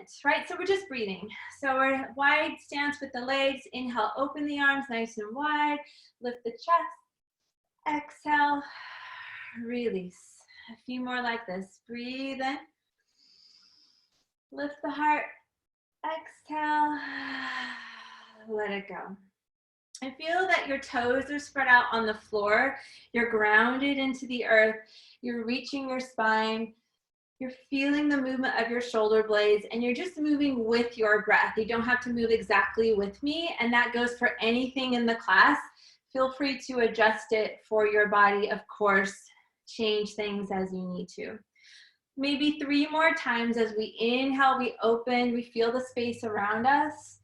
movement, right? So we're just breathing. So we're wide stance with the legs. Inhale, open the arms nice and wide. Lift the chest. Exhale, release. A few more like this. Breathe in. Lift the heart. Exhale. Let it go. And feel that your toes are spread out on the floor. You're grounded into the earth. You're reaching your spine. You're feeling the movement of your shoulder blades, and you're just moving with your breath. You don't have to move exactly with me, and that goes for anything in the class. Feel free to adjust it for your body, of course. Change things as you need to. Maybe 3 more times. As we inhale, we open, we feel the space around us,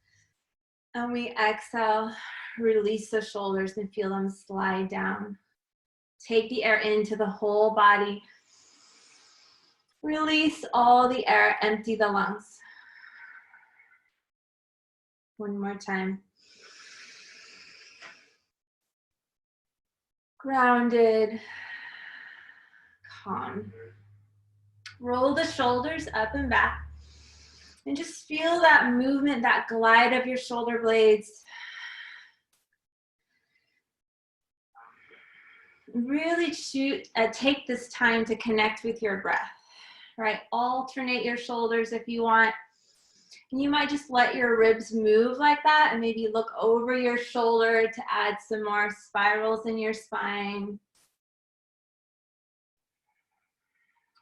and we exhale, release the shoulders and feel them slide down. Take the air into the whole body. Release all the air, empty the lungs. One more time. Grounded, calm. Roll the shoulders up and back. And just feel that movement, that glide of your shoulder blades. Really take this time to connect with your breath, right? Alternate your shoulders if you want. And you might just let your ribs move like that and maybe look over your shoulder to add some more spirals in your spine.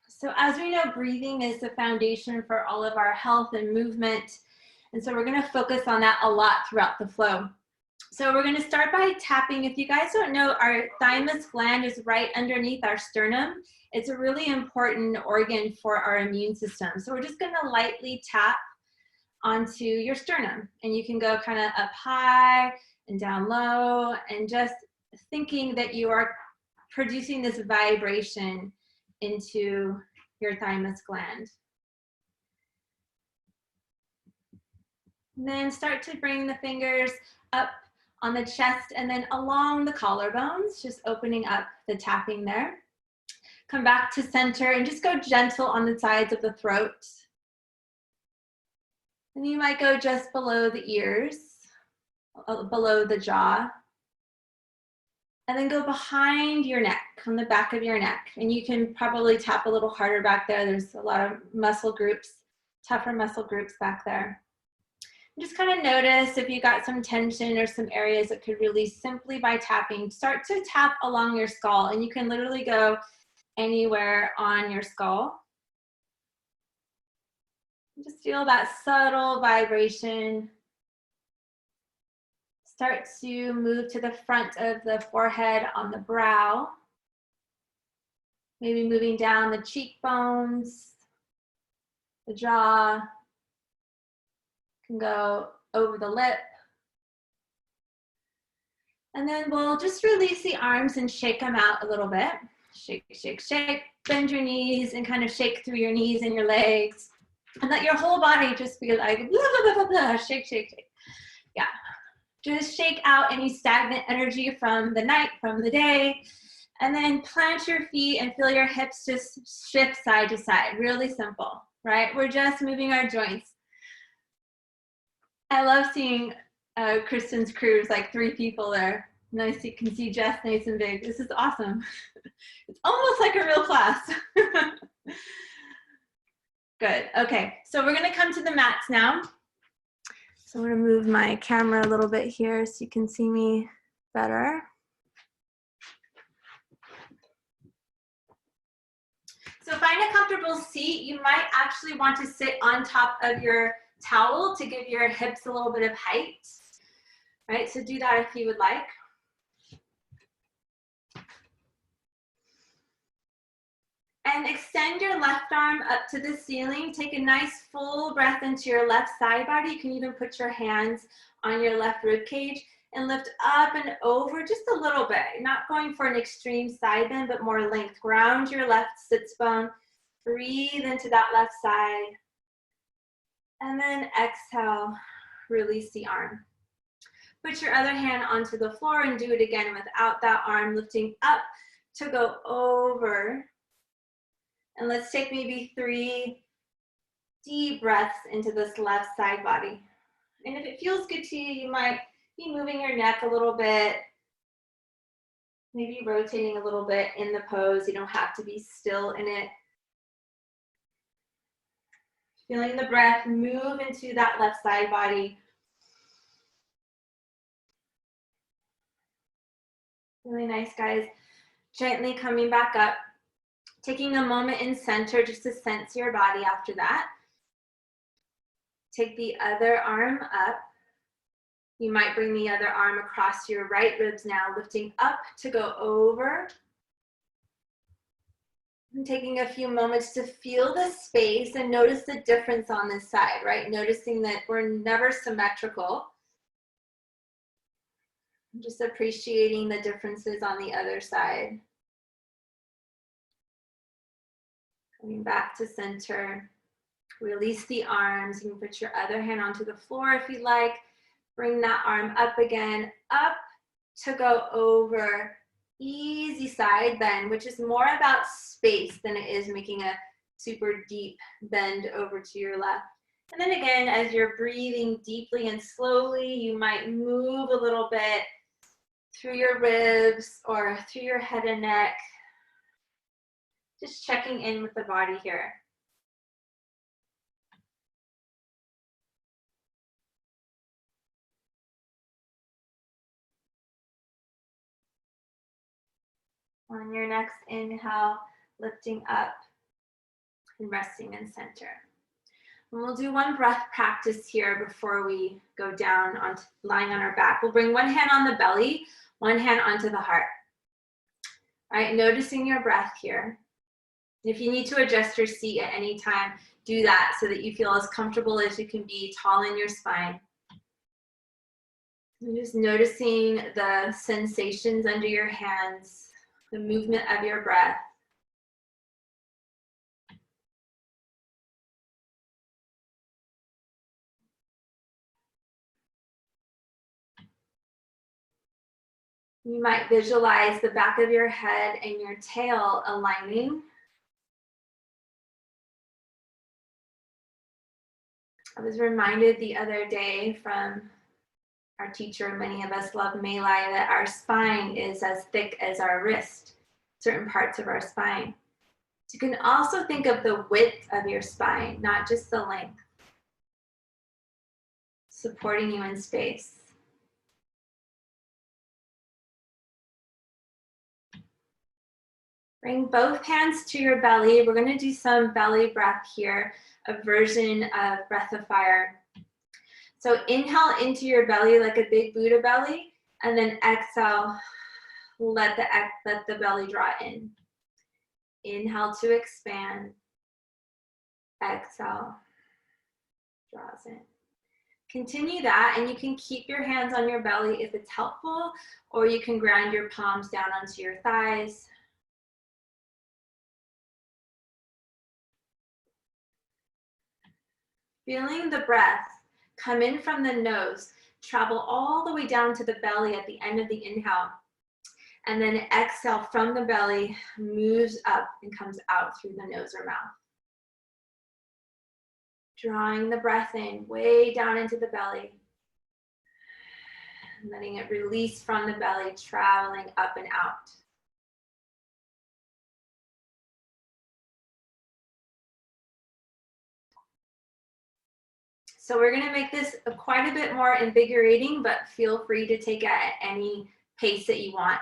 So as we know, breathing is the foundation for all of our health and movement. And so we're going to focus on that a lot throughout the flow. So we're going to start by tapping. If you guys don't know, our thymus gland is right underneath our sternum. It's a really important organ for our immune system. So we're just going to lightly tap onto your sternum. And you can go kind of up high and down low, and just thinking that you are producing this vibration into your thymus gland. And then start to bring the fingers up on the chest and then along the collarbones, just opening up the tapping there. Come back to center and just go gentle on the sides of the throat. And you might go just below the ears, below the jaw. And then go behind your neck, on the back of your neck. And you can probably tap a little harder back there. There's a lot of muscle groups, tougher muscle groups back there. Just kind of notice if you got some tension or some areas that could release simply by tapping. Start to tap along your skull, and you can literally go anywhere on your skull. Just feel that subtle vibration. Start to move to the front of the forehead on the brow. Maybe moving down the cheekbones, the jaw. Can go over the lip. And then we'll just release the arms and shake them out a little bit. Shake, shake, shake. Bend your knees and kind of shake through your knees and your legs. And let your whole body just be like, blah, blah, blah, blah, blah. Shake, shake, shake. Yeah. Just shake out any stagnant energy from the night, from the day. And then plant your feet and feel your hips just shift side to side. Really simple, right? We're just moving our joints. I love seeing Kristen's crew. There's like 3 people there. Nice, you can see Jess nice and big. This is awesome. It's almost like a real class. Good, okay. So we're gonna come to the mats now. So I'm gonna move my camera a little bit here so you can see me better. So find a comfortable seat. You might actually want to sit on top of your towel to give your hips a little bit of height, right? So do that if you would like. And extend your left arm up to the ceiling. Take a nice full breath into your left side body. You can even put your hands on your left rib cage and lift up and over just a little bit. Not going for an extreme side bend, but more length. Ground your left sits bone. Breathe into that left side. And then exhale, release the arm. Put your other hand onto the floor and do it again without that arm, lifting up to go over. And let's take maybe 3 deep breaths into this left side body. And if it feels good to you, you might be moving your neck a little bit, maybe rotating a little bit in the pose. You don't have to be still in it. Feeling the breath move into that left side body. Really nice, guys. Gently coming back up. Taking a moment in center just to sense your body after that. Take the other arm up. You might bring the other arm across your right ribs now, lifting up to go over. And taking a few moments to feel the space and notice the difference on this side, right? Noticing that we're never symmetrical. Just appreciating the differences on the other side. Coming back to center. Release the arms. You can put your other hand onto the floor if you like. Bring that arm up again, up to go over. Easy side bend, which is more about space than it is making a super deep bend over to your left. And then again, as you're breathing deeply and slowly, you might move a little bit through your ribs or through your head and neck. Just checking in with the body here. On your next inhale, lifting up and resting in center. And we'll do one breath practice here before we go down onto lying on our back. We'll bring one hand on the belly, one hand onto the heart. All right, noticing your breath here. If you need to adjust your seat at any time, do that so that you feel as comfortable as you can be, tall in your spine. And just noticing the sensations under your hands, the movement of your breath. You might visualize the back of your head and your tail aligning. I was reminded the other day from our teacher, many of us love Meilai, that our spine is as thick as our wrist, certain parts of our spine. You can also think of the width of your spine, not just the length, supporting you in space. Bring both hands to your belly. We're going to do some belly breath here, a version of breath of fire. So inhale into your belly like a big Buddha belly, and then exhale, let the belly draw in. Inhale to expand. Exhale, draws in. Continue that, and you can keep your hands on your belly if it's helpful, or you can ground your palms down onto your thighs. Feeling the breath come in from the nose, travel all the way down to the belly at the end of the inhale, and then exhale from the belly, moves up and comes out through the nose or mouth. Drawing the breath in way down into the belly, and letting it release from the belly, traveling up and out. So we're going to make this quite a bit more invigorating, but feel free to take it at any pace that you want,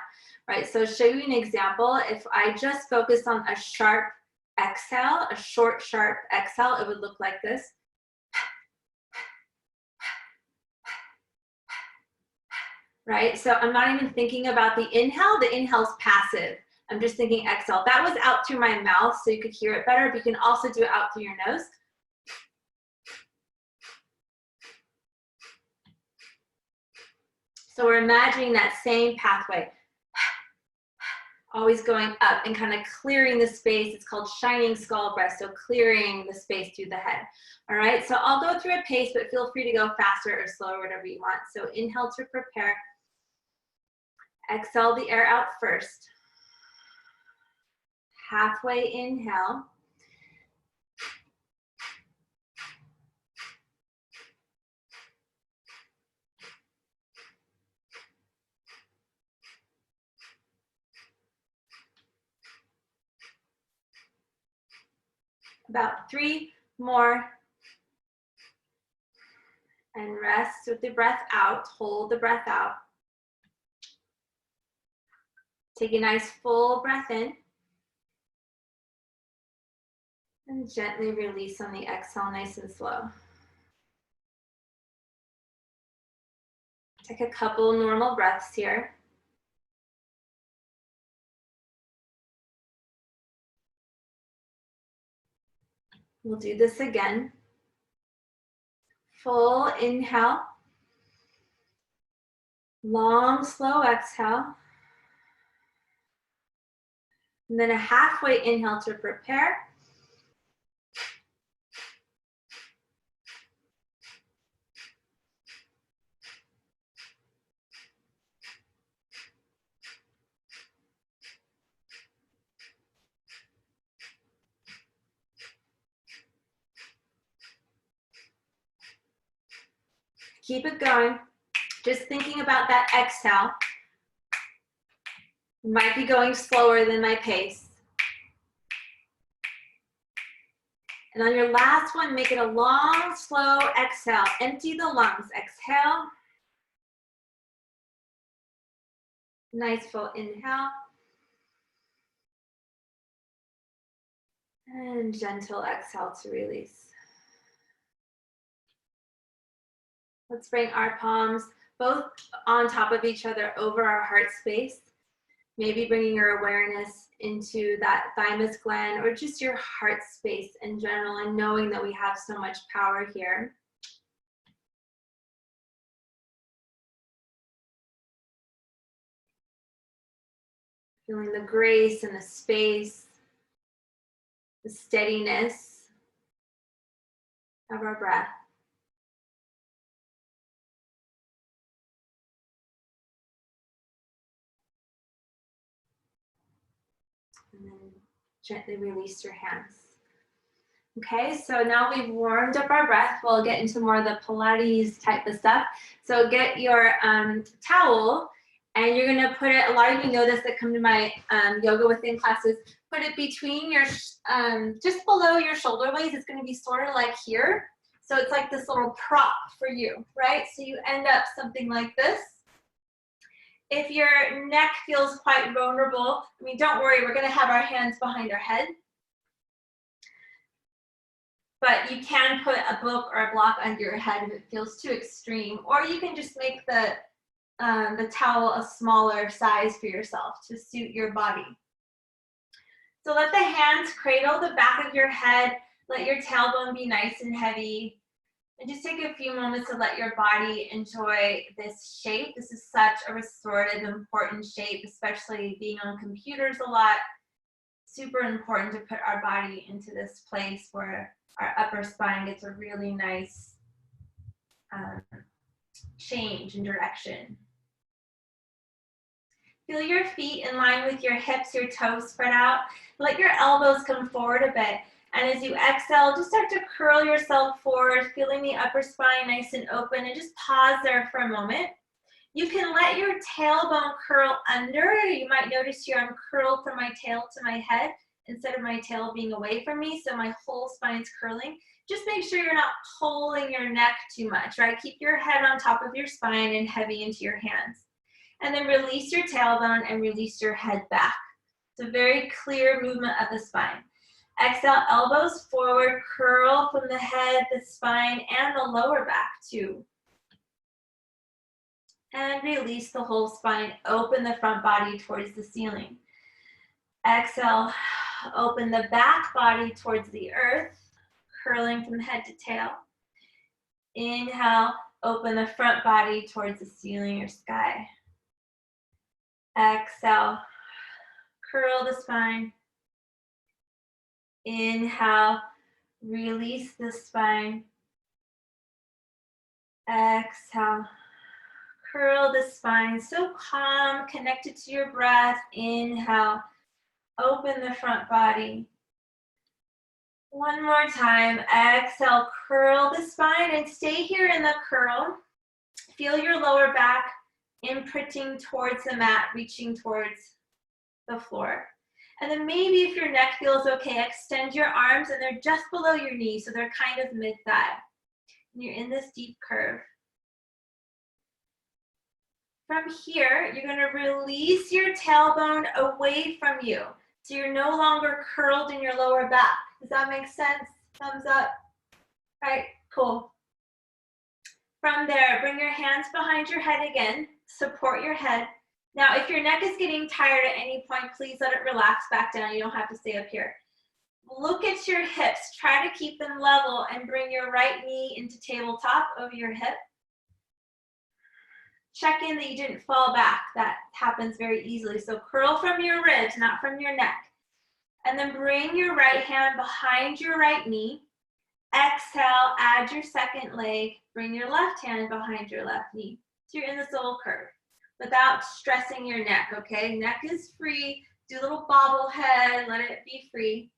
right? So show you an example. If I just focus on a sharp exhale, a short, sharp exhale, it would look like this. Right? So I'm not even thinking about the inhale's passive. I'm just thinking exhale. That was out through my mouth so you could hear it better, but you can also do it out through your nose. So we're imagining that same pathway, always going up and kind of clearing the space. It's called shining skull breath, so clearing the space through the head. All right, so I'll go through a pace, but feel free to go faster or slower, whatever you want. So inhale to prepare. Exhale the air out first. Halfway inhale. About 3 more. And rest with the breath out. Hold the breath out. Take a nice full breath in. And gently release on the exhale, nice and slow. Take a couple normal breaths here. We'll do this again. Full inhale. Long, slow exhale. And then a halfway inhale to prepare. Keep it going. Just thinking about that exhale. Might be going slower than my pace. And on your last one, make it a long, slow exhale. Empty the lungs. Exhale. Nice full inhale. And gentle exhale to release. Let's bring our palms both on top of each other over our heart space. Maybe bringing your awareness into that thymus gland or just your heart space in general, and knowing that we have so much power here. Feeling the grace and the space, the steadiness of our breath. And then gently release your hands. Okay, so now we've warmed up our breath. We'll get into more of the Pilates type of stuff. So get your towel, and you're gonna put it, a lot of you know this that come to my yoga within classes, put it between your, just below your shoulder blades. It's gonna be sort of like here. So it's like this little prop for you, right? So you end up something like this. If your neck feels quite vulnerable, I mean, don't worry, we're gonna have our hands behind our head. But you can put a book or a block under your head if it feels too extreme, or you can just make the towel a smaller size for yourself to suit your body. So let the hands cradle the back of your head, let your tailbone be nice and heavy, and just take a few moments to let your body enjoy this shape. This is such a restorative, important shape, especially being on computers a lot. Super important to put our body into this place where our upper spine gets a really nice change in direction. Feel your feet in line with your hips, your toes spread out. Let your elbows come forward a bit. And as you exhale, just start to curl yourself forward, feeling the upper spine nice and open, and just pause there for a moment. You can let your tailbone curl under. You might notice here I'm curled from my tail to my head instead of my tail being away from me, so my whole spine's curling. Just make sure you're not pulling your neck too much, right? Keep your head on top of your spine and heavy into your hands. And then release your tailbone and release your head back. It's a very clear movement of the spine. Exhale, elbows forward, curl from the head, the spine, and the lower back too. And release the whole spine. Open the front body towards the ceiling. Exhale, open the back body towards the earth, curling from head to tail. Inhale, open the front body towards the ceiling or sky. Exhale, curl the spine. Inhale, release the spine. Exhale, curl the spine. So calm, connected to your breath. Inhale, open the front body. One more time. Exhale, curl the spine and stay here in the curl. Feel your lower back imprinting towards the mat, reaching towards the floor. And then maybe if your neck feels okay, extend your arms and they're just below your knee, so they're kind of mid-thigh. And you're in this deep curve. From here, you're going to release your tailbone away from you. So you're no longer curled in your lower back. Does that make sense? Thumbs up. All right, cool. From there, bring your hands behind your head again. Support your head. Now, if your neck is getting tired at any point, please let it relax back down. You don't have to stay up here. Look at your hips. Try to keep them level and bring your right knee into tabletop over your hip. Check in that you didn't fall back. That happens very easily. So curl from your ribs, not from your neck. And then bring your right hand behind your right knee. Exhale, add your second leg. Bring your left hand behind your left knee. So you're in this little curve without stressing your neck, okay? Neck is free. Do a little bobblehead. Let it be free.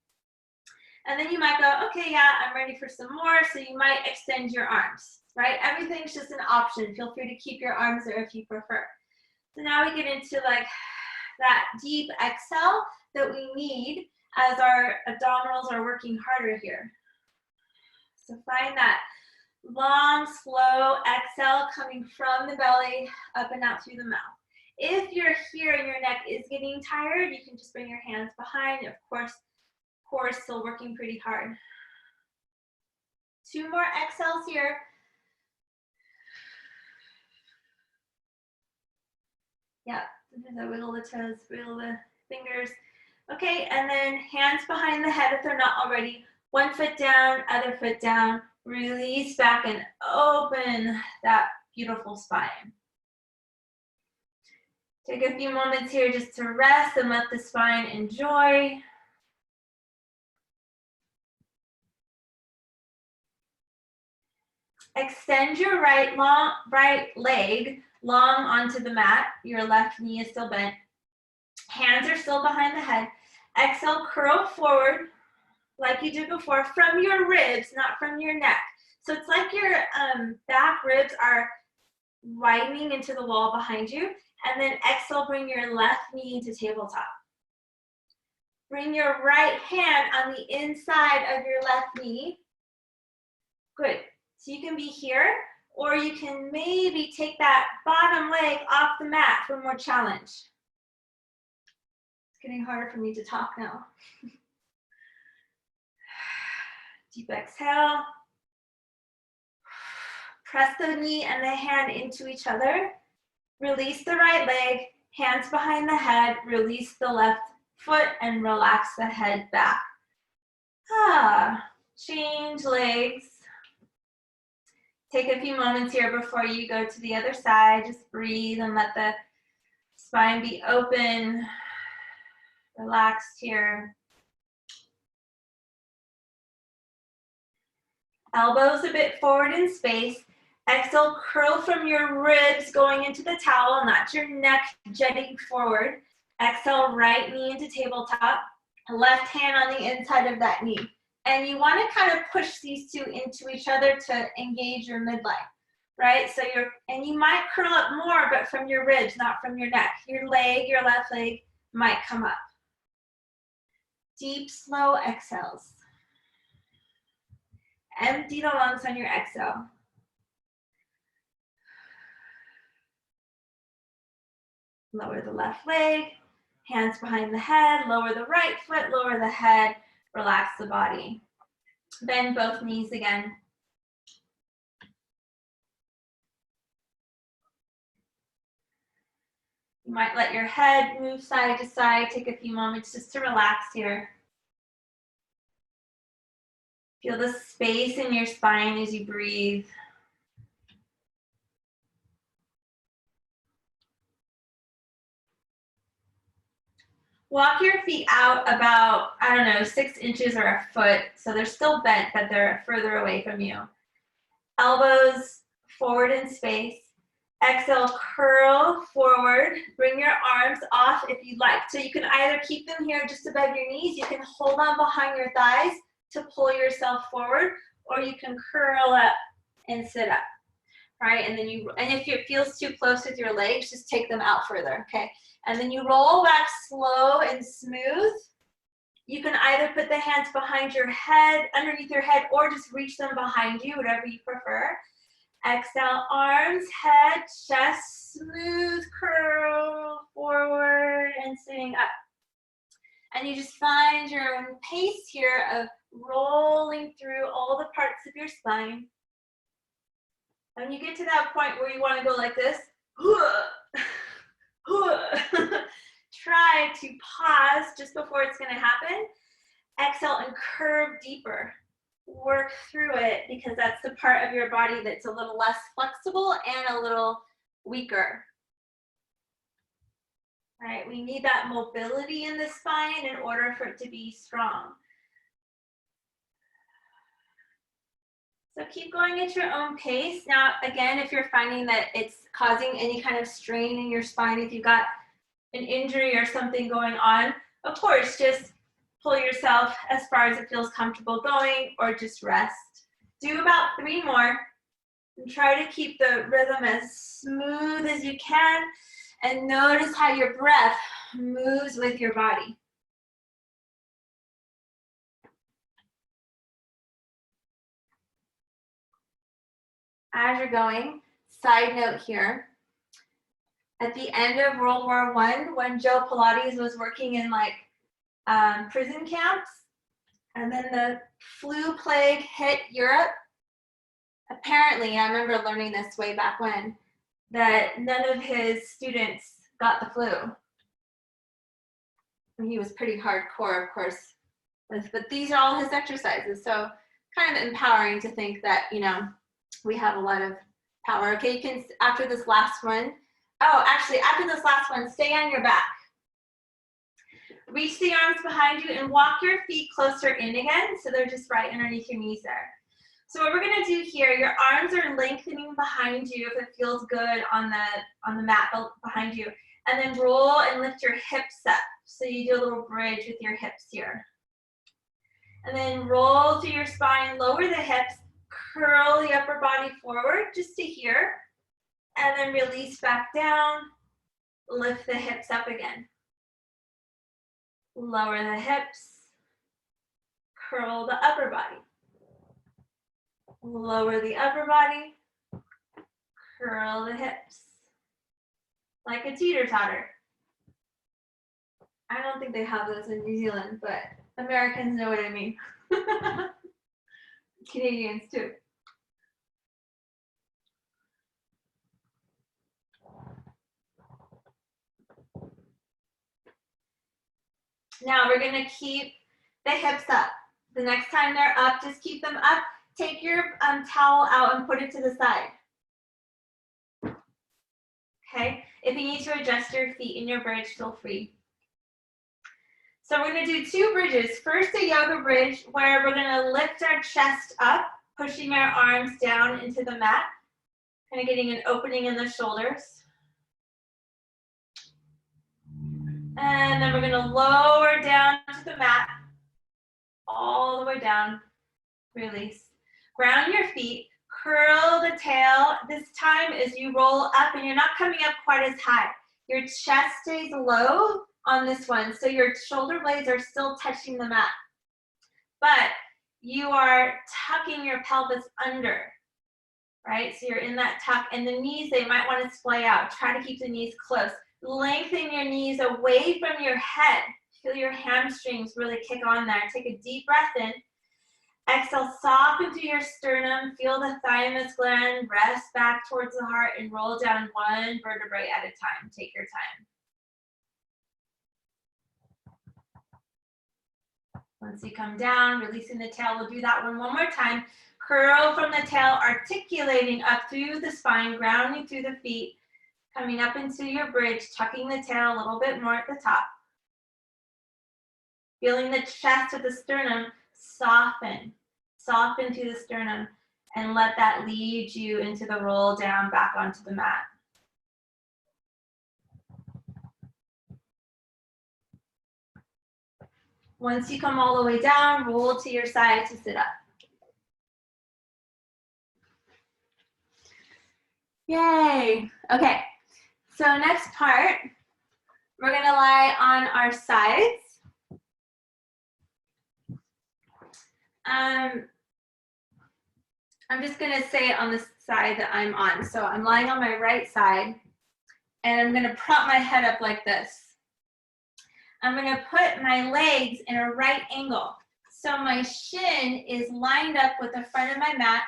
And then you might go, okay, yeah, I'm ready for some more. So you might extend your arms, right? Everything's just an option. Feel free to keep your arms there if you prefer. So now we get into like that deep exhale that we need as our abdominals are working harder here. So find that long, slow exhale coming from the belly up and out through the mouth. If you're here and your neck is getting tired, you can just bring your hands behind. Of course, core is still working pretty hard. 2 more exhales here. Yeah, sometimes I wiggle the toes, wiggle the fingers. Okay, and then hands behind the head if they're not already. 1 foot down, other foot down. Release back and open that beautiful spine. Take a few moments here just to rest and let the spine enjoy. Extend your right leg long onto the mat. Your left knee is still bent. Hands are still behind the head. Exhale, curl forward like you did before from your ribs, not from your neck. So it's like your back ribs are widening into the wall behind you. And then exhale, bring your left knee into tabletop. Bring your right hand on the inside of your left knee. Good. So you can be here, or you can maybe take that bottom leg off the mat for more challenge. It's getting harder for me to talk now. Deep exhale. Press the knee and the hand into each other. Release the right leg, hands behind the head, release the left foot, and relax the head back. Change legs. Take a few moments here before you go to the other side. Just breathe and let the spine be open, relaxed here. Elbows a bit forward in space. Exhale, curl from your ribs going into the towel, not your neck jetting forward. Exhale, right knee into tabletop. Left hand on the inside of that knee. And you want to kind of push these two into each other to engage your midline, right? So and you might curl up more, but from your ribs, not from your neck. Your left leg might come up. Deep, slow exhales. Empty the lungs on your exhale. Lower the left leg, hands behind the head, lower the right foot, lower the head, relax the body. Bend both knees again. You might let your head move side to side. Take a few moments just to relax here. Feel the space in your spine as you breathe. Walk your feet out about, 6 inches or a foot. So they're still bent, but they're further away from you. Elbows forward in space. Exhale, curl forward. Bring your arms off if you'd like. So you can either keep them here just above your knees. You can hold on behind your thighs to pull yourself forward, or you can curl up and sit up, right? And then if it feels too close with your legs, just take them out further, okay? And then you roll back slow and smooth. You can either put the hands behind your head, underneath your head, or just reach them behind you, whatever you prefer. Exhale, arms, head, chest, smooth curl forward and sitting up. And you just find your own pace here of rolling through all the parts of your spine. And when you get to that point where you want to go like this, try to pause just before it's going to happen. Exhale and curve deeper. Work through it because that's the part of your body that's a little less flexible and a little weaker. Right? We need that mobility in the spine in order for it to be strong. So keep going at your own pace. Now, again, if you're finding that it's causing any kind of strain in your spine, if you've got an injury or something going on, of course, just pull yourself as far as it feels comfortable going or just rest. Do about 3 more and try to keep the rhythm as smooth as you can and notice how your breath moves with your body. As you're going, side note here, at the end of World War I, when Joe Pilates was working in like prison camps, and then the flu plague hit Europe, apparently, I remember learning this way back when, that none of his students got the flu. And he was pretty hardcore, of course, but these are all his exercises, so kind of empowering to think that, you know, we have a lot of power. Okay, you can, after this last one, after this last one, stay on your back. Reach the arms behind you and walk your feet closer in again, so they're just right underneath your knees there. So what we're gonna do here, your arms are lengthening behind you if it feels good on the mat behind you, and then roll and lift your hips up. So you do a little bridge with your hips here. And then roll through your spine, lower the hips, curl the upper body forward just to here, and then release back down, lift the hips up again. Lower the hips, curl the upper body. Lower the upper body, curl the hips. Like a teeter-totter. I don't think they have those in New Zealand, but Americans know what I mean. Canadians too. Now we're gonna keep the hips up. The next time they're up, just keep them up. Take your towel out and put it to the side. Okay, if you need to adjust your feet in your bridge, feel free. So we're gonna do 2 bridges. First, a yoga bridge where we're gonna lift our chest up, pushing our arms down into the mat, kind of getting an opening in the shoulders. And then we're gonna lower down to the mat, all the way down, release. Ground your feet, curl the tail. This time as you roll up and you're not coming up quite as high. Your chest stays low on this one, so your shoulder blades are still touching the mat. But you are tucking your pelvis under, right? So you're in that tuck, and the knees, they might want to splay out. Try to keep the knees close. Lengthen your knees away from your head. Feel your hamstrings really kick on there. Take a deep breath in. Exhale, soften through your sternum. Feel the thymus gland. Rest back towards the heart and roll down 1 vertebrae at a time. Take your time. Once you come down, releasing the tail, we'll do that one more time. Curl from the tail, articulating up through the spine, grounding through the feet, coming up into your bridge, tucking the tail a little bit more at the top. Feeling the chest with the sternum soften. Soften to the sternum and let that lead you into the roll down back onto the mat. Once you come all the way down, roll to your side to sit up. Yay. Okay, so next part, we're gonna lie on our sides. I'm just going to say it on the side that I'm on. So I'm lying on my right side, and I'm going to prop my head up like this. I'm going to put my legs in a right angle. So my shin is lined up with the front of my mat.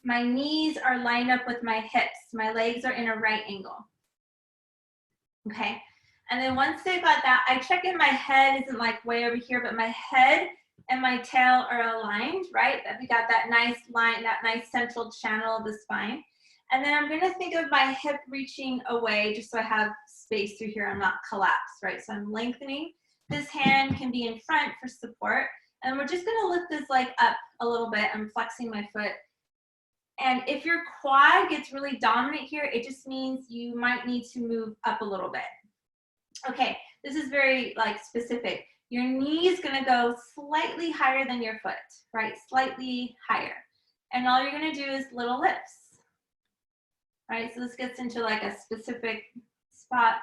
My knees are lined up with my hips. My legs are in a right angle. Okay. And then once they've got that, I check in my head isn't like way over here, but my head and my tail are aligned, right? That we got that nice line, that nice central channel of the spine. And then I'm going to think of my hip reaching away just so I have space through here. I'm not collapsed, right? So I'm lengthening. This hand can be in front for support. And we're just going to lift this leg up a little bit. I'm flexing my foot. And if your quad gets really dominant here, it just means you might need to move up a little bit. Okay, this is very like specific. Your knee is going to go slightly higher than your foot, right? Slightly higher. And all you're going to do is little lifts, right? So this gets into like a specific spot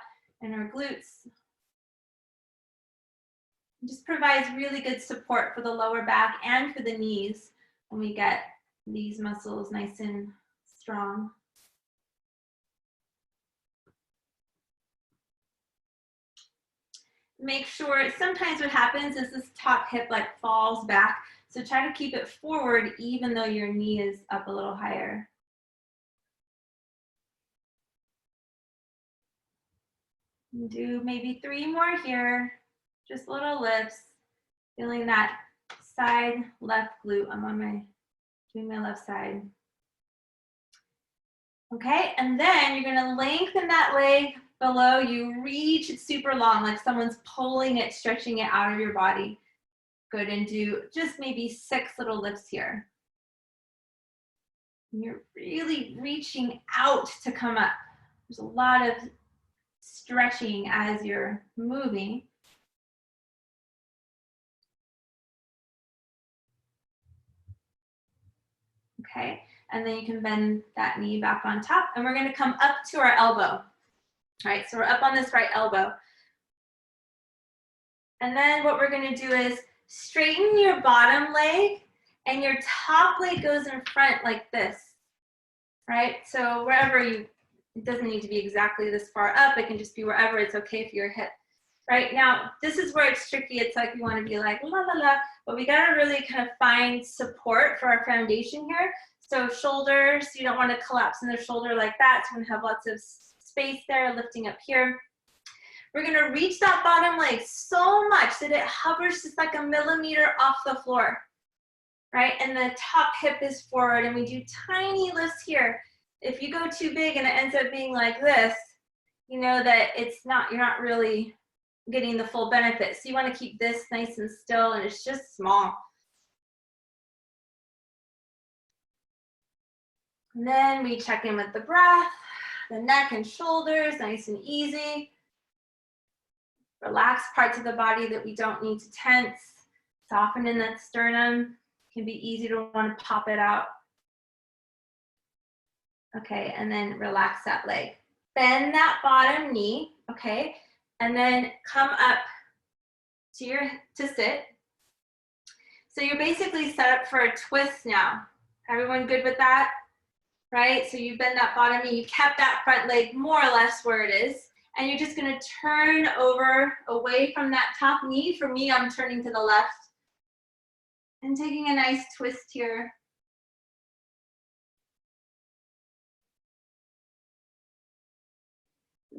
in our glutes. It just provides really good support for the lower back and for the knees when we get these muscles nice and strong. Make sure, sometimes what happens is this top hip like falls back. So try to keep it forward even though your knee is up a little higher. Do maybe 3 more here. Just little lifts. Feeling that side left glute. I'm on doing my left side. Okay, and then you're gonna lengthen that leg below you, reach it super long, like someone's pulling it, stretching it out of your body. Good, and do just maybe 6 little lifts here. And you're really reaching out to come up. There's a lot of stretching as you're moving. Okay, and then you can bend that knee back on top, and we're gonna come up to our elbow. All right, so we're up on this right elbow. And then what we're gonna do is straighten your bottom leg, and your top leg goes in front like this, right? So wherever it doesn't need to be exactly this far up, it can just be wherever it's okay for your hip. Right now, this is where it's tricky. It's like we want to be like la la la, but we got to really kind of find support for our foundation here. So shoulders, you don't want to collapse in the shoulder like that. So we're going to have lots of space there, lifting up here. We're going to reach that bottom leg so much that it hovers just like a millimeter off the floor, right? And the top hip is forward, and we do tiny lifts here. If you go too big and it ends up being like this, you know that you're not really getting the full benefit. So you want to keep this nice and still, and it's just small. And then we check in with the breath, the neck and shoulders, nice and easy. Relax parts of the body that we don't need to tense. Soften in that sternum. It can be easy to want to pop it out. Okay, and then relax that leg. Bend that bottom knee, okay? And then come up to sit. So you're basically set up for a twist now. Everyone good with that? Right? So you bend that bottom knee, you kept that front leg more or less where it is, and you're just gonna turn over away from that top knee. For me, I'm turning to the left and taking a nice twist here.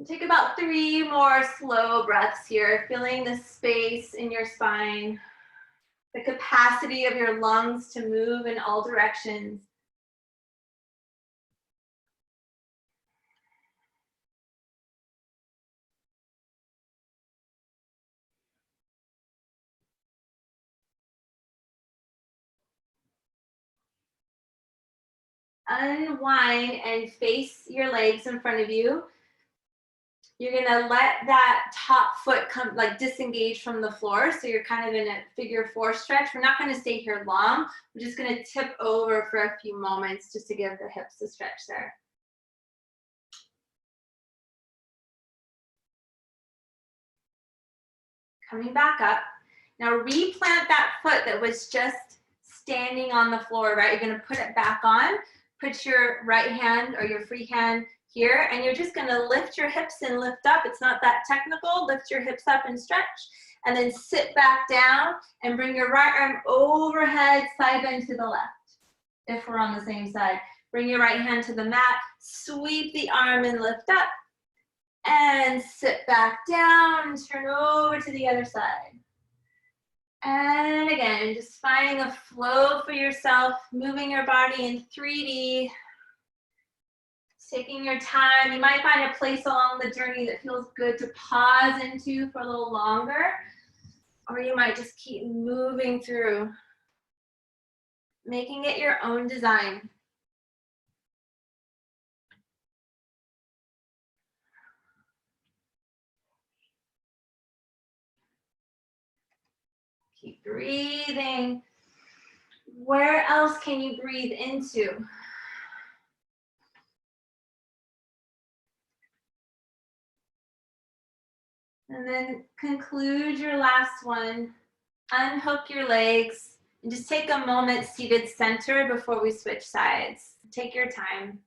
Take about 3 more slow breaths here, feeling the space in your spine, the capacity of your lungs to move in all directions. Unwind and face your legs in front of you. You're gonna let that top foot come, like disengage from the floor. So you're kind of in a figure 4 stretch. We're not gonna stay here long. We're just gonna tip over for a few moments just to give the hips a stretch there. Coming back up. Now replant that foot that was just standing on the floor, right? You're gonna put it back on, put your right hand or your free hand here, and you're just gonna lift your hips and lift up. It's not that technical. Lift your hips up and stretch, and then sit back down and bring your right arm overhead, side bend to the left. If we're on the same side, bring your right hand to the mat, sweep the arm and lift up, and sit back down, turn over to the other side. And again, just finding a flow for yourself, moving your body in 3D, taking your time. You might find a place along the journey that feels good to pause into for a little longer, or you might just keep moving through, making it your own design. Keep breathing. Where else can you breathe into? And then conclude your last one. Unhook your legs and just take a moment seated center before we switch sides. Take your time.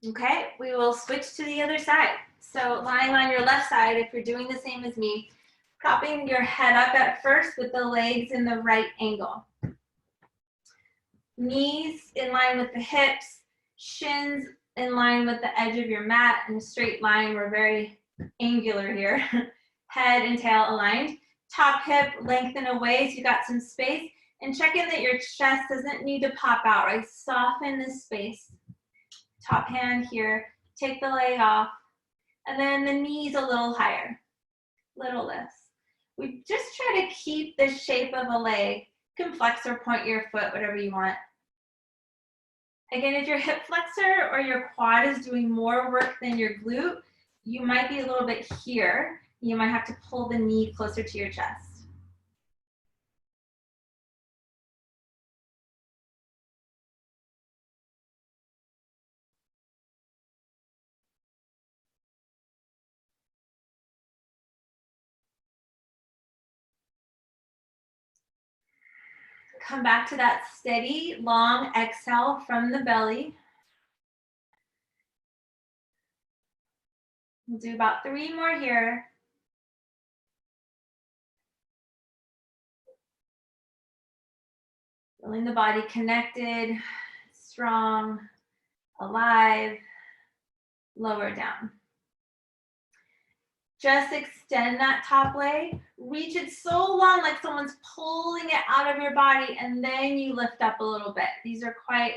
Okay, we will switch to the other side. So lying on your left side, if you're doing the same as me, propping your head up at first with the legs in the right angle. Knees in line with the hips, shins in line with the edge of your mat in a straight line. We're very angular here. Head and tail aligned. Top hip lengthen away so you got some space. And check in that your chest doesn't need to pop out, right? Soften this space. Top hand here, take the leg off, and then the knees a little higher, little lifts. We just try to keep the shape of a leg. You can flex or point your foot, whatever you want. Again, if your hip flexor or your quad is doing more work than your glute, you might be a little bit here. You might have to pull the knee closer to your chest. Come back to that steady, long exhale from the belly. We'll do about 3 more here. Feeling the body connected, strong, alive, lower down. Just extend that top leg. Reach it so long like someone's pulling it out of your body, and then you lift up a little bit. These are quite,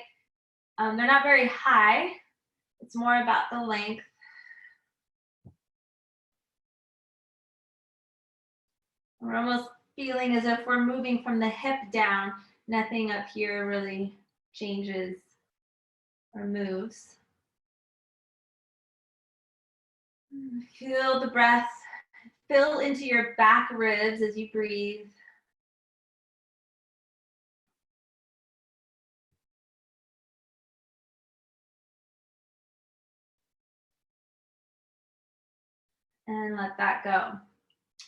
they're not very high. It's more about the length. We're almost feeling as if we're moving from the hip down. Nothing up here really changes or moves. Feel the breath fill into your back ribs as you breathe. And let that go.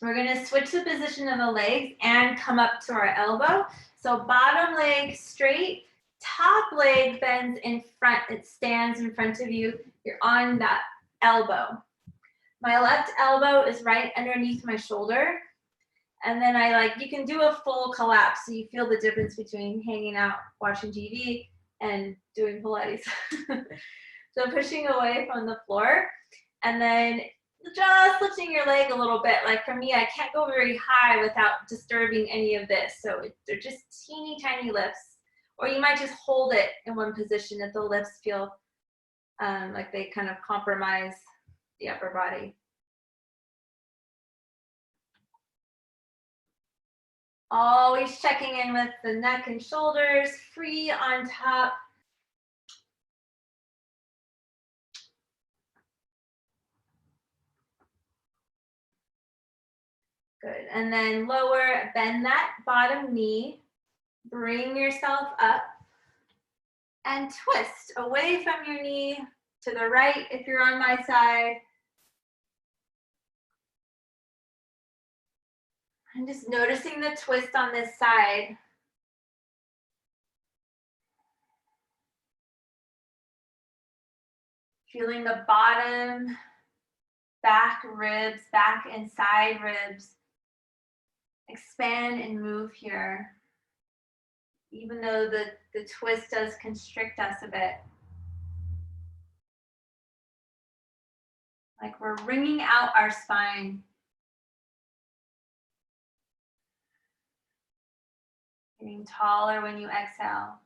We're gonna switch the position of the legs and come up to our elbow. So bottom leg straight, top leg bends in front, it stands in front of you. You're on that elbow. My left elbow is right underneath my shoulder. And then you can do a full collapse so you feel the difference between hanging out, watching TV, and doing Pilates. So pushing away from the floor, and then just lifting your leg a little bit. Like for me, I can't go very high without disturbing any of this. So they're just teeny tiny lifts. Or you might just hold it in one position if the lifts feel like they kind of compromise the upper body. Always checking in with the neck and shoulders, free on top. Good, and then lower, bend that bottom knee, bring yourself up, and twist away from your knee, to the right if you're on my side. And just noticing the twist on this side. Feeling the bottom, back ribs, back and side ribs expand and move here. Even though the twist does constrict us a bit. Like we're wringing out our spine. Getting taller when you exhale.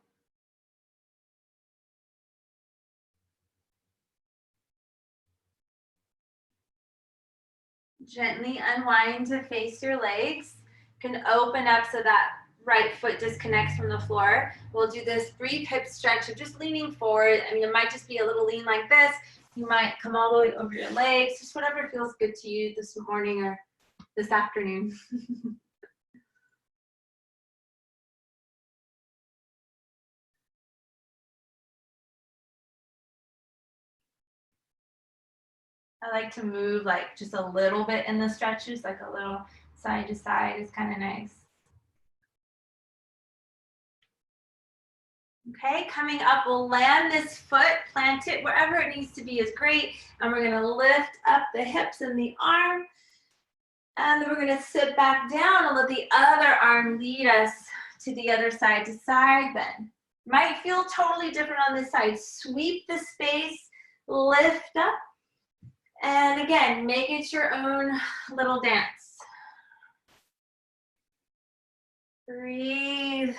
Gently unwind to face your legs. You can open up so that right foot disconnects from the floor. We'll do this brief hip stretch of just leaning forward. I mean, it might just be a little lean like this. You might come all the way over your legs, just whatever feels good to you this morning or this afternoon. I like to move like just a little bit in the stretches, like a little side to side is kind of nice. Okay, coming up, we'll land this foot, plant it wherever it needs to be is great. And we're gonna lift up the hips and the arm. And then we're gonna sit back down and let the other arm lead us to the other side to side bend. Might feel totally different on this side. Sweep the space, lift up. And again, make it your own little dance. Breathe,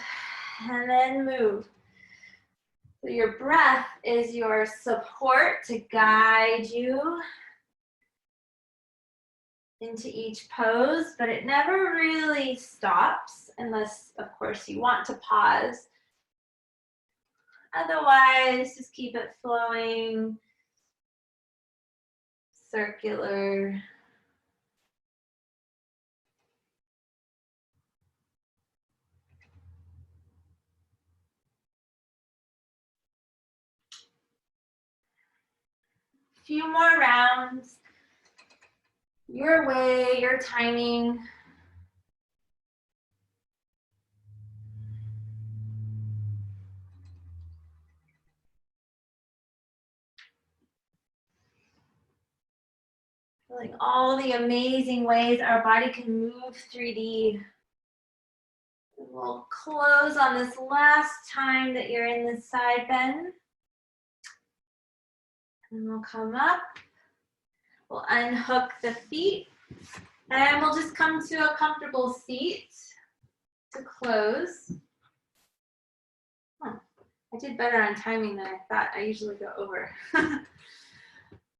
and then move. So your breath is your support to guide you into each pose, but it never really stops unless, of course, you want to pause. Otherwise, just keep it flowing, circular. Few more rounds. Your way, your timing. Feeling all the amazing ways our body can move 3D. We'll close on this last time that you're in this side bend. And we'll come up. We'll unhook the feet. And we'll just come to a comfortable seat to close. I did better on timing than I thought. I usually go over.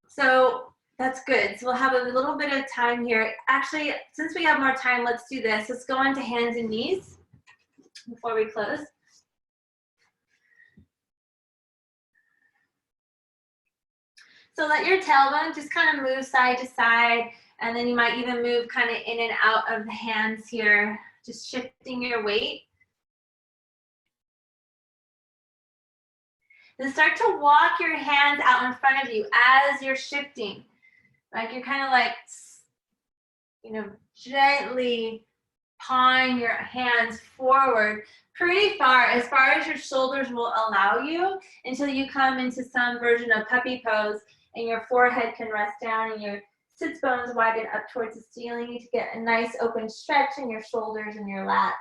So that's good. So we'll have a little bit of time here. Actually, since we have more time, let's do this. Let's go into hands and knees before we close. So let your tailbone just kind of move side to side, and then you might even move kind of in and out of the hands here, just shifting your weight. Then start to walk your hands out in front of you as you're shifting. Like you're kind of like, you know, gently pawing your hands forward pretty far as your shoulders will allow you, until you come into some version of puppy pose and your forehead can rest down and your sits bones widen up towards the ceiling to get a nice open stretch in your shoulders and your lats.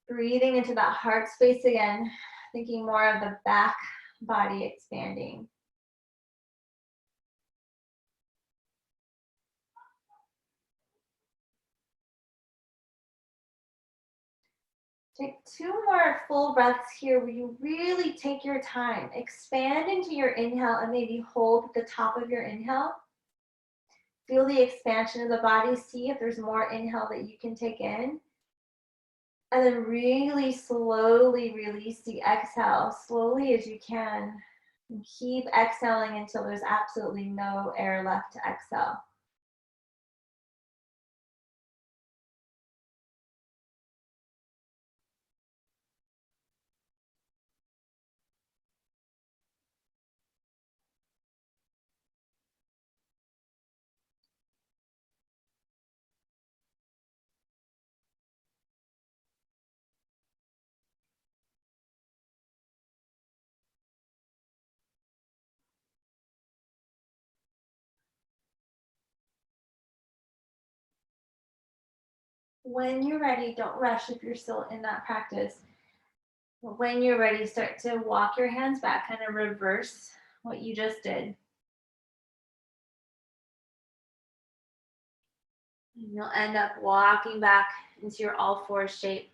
Breathing into that heart space again, thinking more of the back body expanding. Take 2 more full breaths here where you really take your time. Expand into your inhale and maybe hold at the top of your inhale. Feel the expansion of the body. See if there's more inhale that you can take in. And then really slowly release the exhale, slowly as you can. And keep exhaling until there's absolutely no air left to exhale. When you're ready, don't rush if you're still in that practice. But when you're ready, start to walk your hands back, kind of reverse what you just did. And you'll end up walking back into your all fours shape.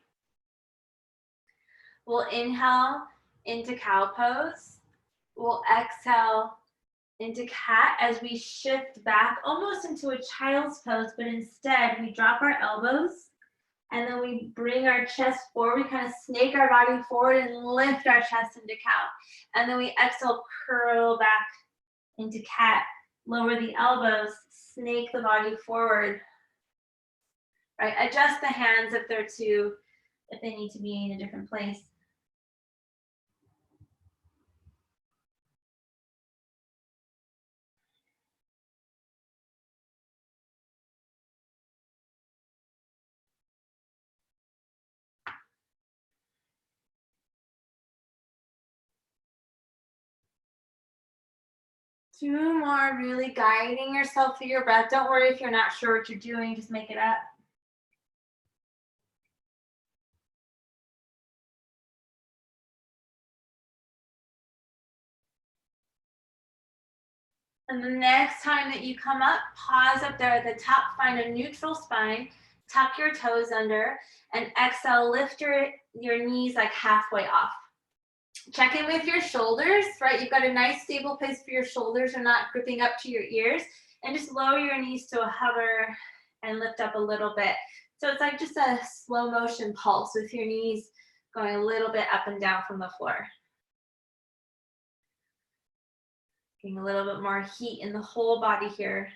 We'll inhale into cow pose. We'll exhale into cat as we shift back almost into a child's pose, but instead we drop our elbows and then we bring our chest forward. We kind of snake our body forward and lift our chest into cow. And then we exhale, curl back into cat. Lower the elbows, snake the body forward. Right, adjust the hands if they need to be in a different place. Two more, really guiding yourself through your breath. Don't worry if you're not sure what you're doing, just make it up. And the next time that you come up, pause up there at the top, find a neutral spine, tuck your toes under, and exhale, lift your knees like halfway off. Check in with your shoulders, right? You've got a nice stable place for your shoulders are not gripping up to your ears, and just lower your knees to a hover and lift up a little bit. So it's like just a slow motion pulse with your knees going a little bit up and down from the floor. Getting a little bit more heat in the whole body here.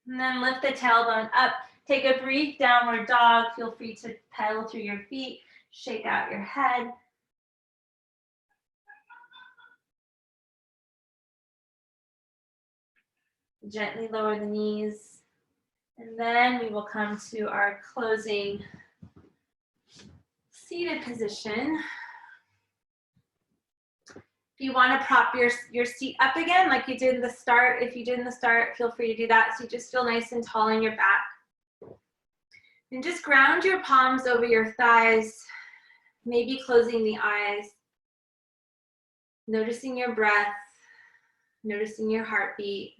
And then lift the tailbone up. Take a brief downward dog. Feel free to pedal through your feet. Shake out your head. Gently lower the knees. And then we will come to our closing seated position. If you want to prop your seat up again, like you did in the start, if you did in the start, feel free to do that. So you just feel nice and tall in your back. And just ground your palms over your thighs, maybe closing the eyes. Noticing your breath, noticing your heartbeat.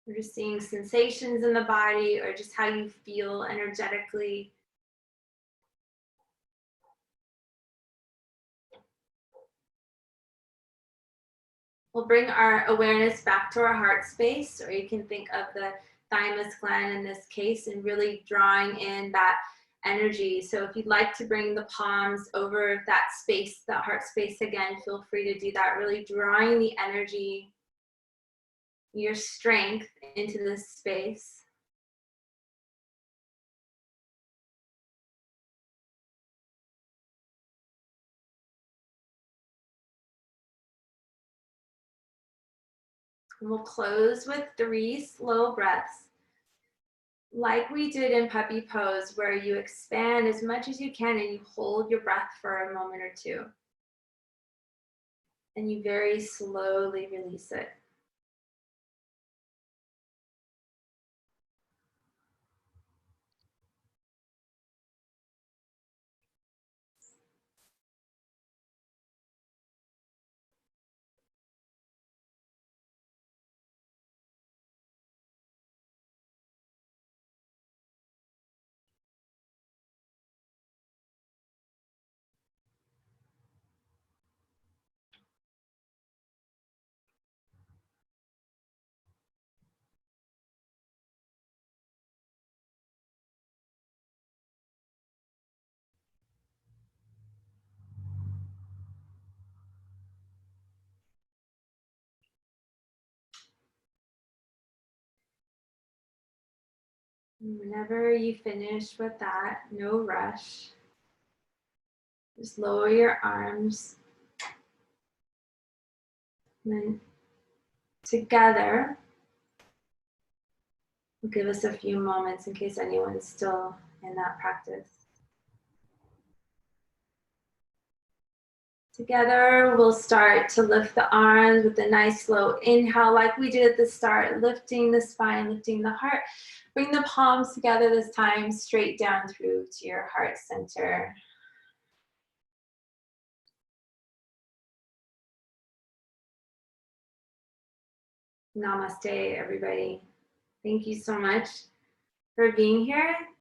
Noticing sensations in the body or just how you feel energetically. We'll bring our awareness back to our heart space, or you can think of the thymus gland in this case and really drawing in that energy. So if you'd like to bring the palms over that space, that heart space again, feel free to do that, really drawing the energy, your strength into this space. And we'll close with 3 slow breaths. Like we did in puppy pose, where you expand as much as you can and you hold your breath for a moment or two. And you very slowly release it. Whenever you finish with that, no rush. Just lower your arms. And then together, we'll give us a few moments in case anyone's still in that practice. Together, we'll start to lift the arms with a nice slow inhale like we did at the start, lifting the spine, lifting the heart. Bring the palms together this time, straight down through to your heart center. Namaste, everybody. Thank you so much for being here.